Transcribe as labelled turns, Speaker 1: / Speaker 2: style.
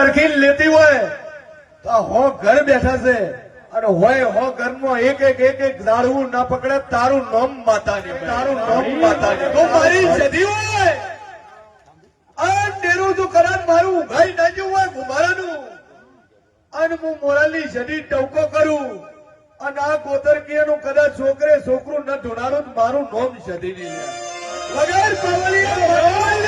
Speaker 1: અરખી લેતી હોય તો હો ઘર બેઠા છે અને હોય હો ઘરમાં એક એક દારૂ ના પકડે તારું નામ માતાની તારું નામ માતાની તો મારી સદી હોય આ ડેરું તો કરાર મારું ઉઘાઈ ના જવું હોય ગુમારાનું અને હું મોરાલની સદી ટવકો કરું અને આ કોતરકીયાનું કદાચ છોકરું ન ઢોણારું મારું નામ સદી નહીં વગર પાવલિયા